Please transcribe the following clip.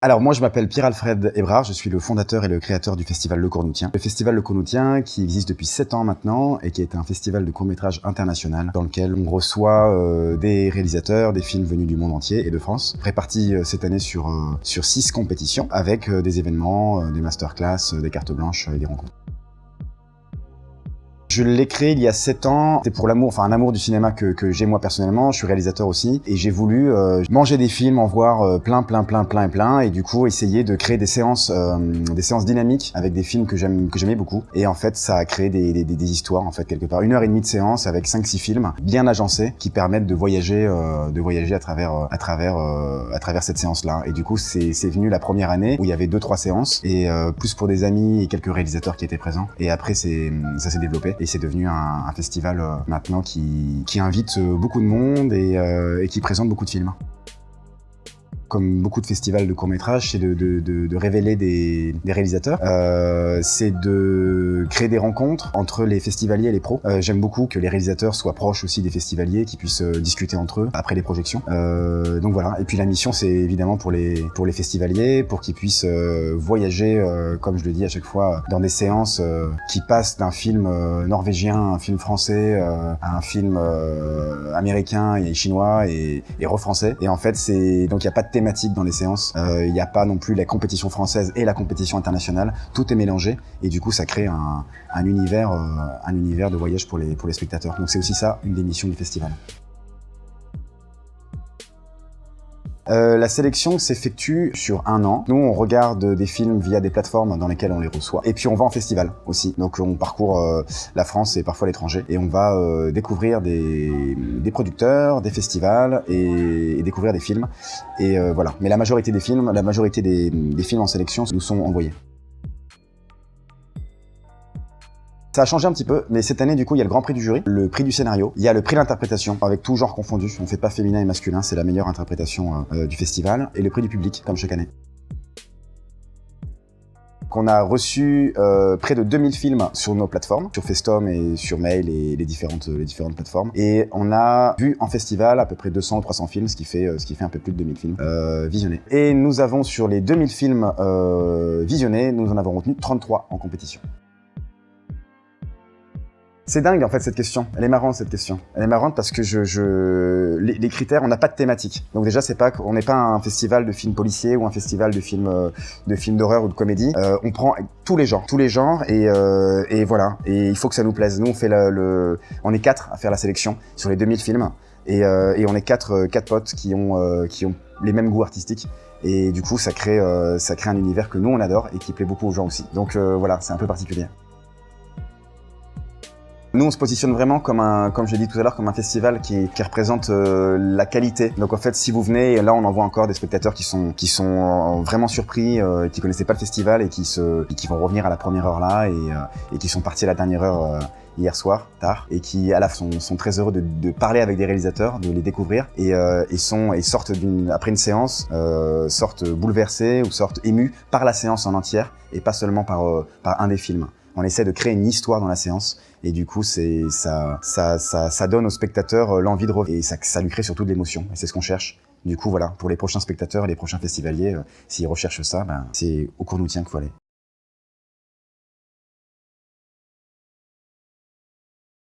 Alors moi je m'appelle Pierre-Alfred Hébrard, je suis le fondateur et le créateur du festival Le Cornoutien. Le festival Le Cornoutien qui existe depuis 7 ans maintenant et qui est un festival de court-métrage international dans lequel on reçoit des réalisateurs, des films venus du monde entier et de France, répartis cette année sur 6 compétitions avec des événements, des masterclass, des cartes blanches et des rencontres. Je l'ai créé il y a 7 ans, c'est pour l'amour, enfin un amour du cinéma que j'ai moi personnellement, je suis réalisateur aussi, et j'ai voulu manger des films, en voir plein, et du coup essayer de créer des séances dynamiques avec des films que j'aimais beaucoup, et en fait ça a créé des histoires en fait quelque part, 1h30 de séance avec 5-6 films bien agencés qui permettent de voyager à travers cette séance-là, et du coup c'est venu la première année où il y avait 2-3 séances, et plus pour des amis et quelques réalisateurs qui étaient présents, et après ça s'est développé. Et c'est devenu un festival maintenant qui invite beaucoup de monde et qui présente beaucoup de films. Comme beaucoup de festivals de court-métrage, c'est de révéler des réalisateurs. C'est de créer des rencontres entre les festivaliers et les pros. J'aime beaucoup que les réalisateurs soient proches aussi des festivaliers, qu'ils puissent discuter entre eux après les projections. Donc voilà. Et puis la mission, c'est évidemment pour les festivaliers, pour qu'ils puissent voyager, comme je le dis à chaque fois, dans des séances qui passent d'un film norvégien à un film français, à un film américain et chinois et refrançais. Et en fait, donc il n'y a pas de thématique dans les séances, il n'y a pas non plus la compétition française et la compétition internationale, tout est mélangé et du coup ça crée un univers de voyage pour les spectateurs. Donc c'est aussi ça, une des missions du festival. La sélection s'effectue sur 1 an. Nous, on regarde des films via des plateformes dans lesquelles on les reçoit. Et puis, on va en festival aussi. Donc, on parcourt la France et parfois l'étranger. Et on va découvrir des producteurs, des festivals et découvrir des films. Et voilà. Mais la majorité des films en sélection nous sont envoyés. Ça a changé un petit peu, mais cette année, du coup, il y a le Grand Prix du jury, le prix du scénario, il y a le prix d'interprétation, avec tout genre confondu. On ne fait pas féminin et masculin, c'est la meilleure interprétation du festival, et le prix du public, comme chaque année. On a reçu près de 2000 films sur nos plateformes, sur Festom et sur Mail et les différentes plateformes. Et on a vu en festival à peu près 200 ou 300 films, ce qui fait un peu plus de 2000 films visionnés. Et nous avons, sur les 2000 films visionnés, nous en avons retenu 33 en compétition. C'est dingue en fait cette question, elle est marrante cette question. Elle est marrante parce que les critères, on n'a pas de thématique. Donc déjà on n'est pas un festival de films policiers ou un festival de films d'horreur ou de comédie. On prend tous les genres et voilà. Et il faut que ça nous plaise. Nous on est 4 à faire la sélection sur les 2000 films et on est 4 potes qui ont les mêmes goûts artistiques. Et du coup ça crée un univers que nous on adore et qui plaît beaucoup aux gens aussi. Donc voilà, c'est un peu particulier. Nous, on se positionne vraiment comme je l'ai dit tout à l'heure, comme un festival qui représente la qualité. Donc en fait, si vous venez, et là on en voit encore des spectateurs qui sont vraiment surpris, qui connaissaient pas le festival et qui vont revenir à la première heure là et qui sont partis à la dernière heure hier soir, tard, et qui à la fin sont très heureux de parler avec des réalisateurs, de les découvrir et sortent après une séance, sortent bouleversés ou sortent émus par la séance en entière et pas seulement par un des films. On essaie de créer une histoire dans la séance et du coup ça donne au spectateur l'envie de revenir et ça lui crée surtout de l'émotion et c'est ce qu'on cherche. Du coup voilà, pour les prochains spectateurs et les prochains festivaliers, s'ils recherchent ça, c'est au Cornoutien qu'il faut aller.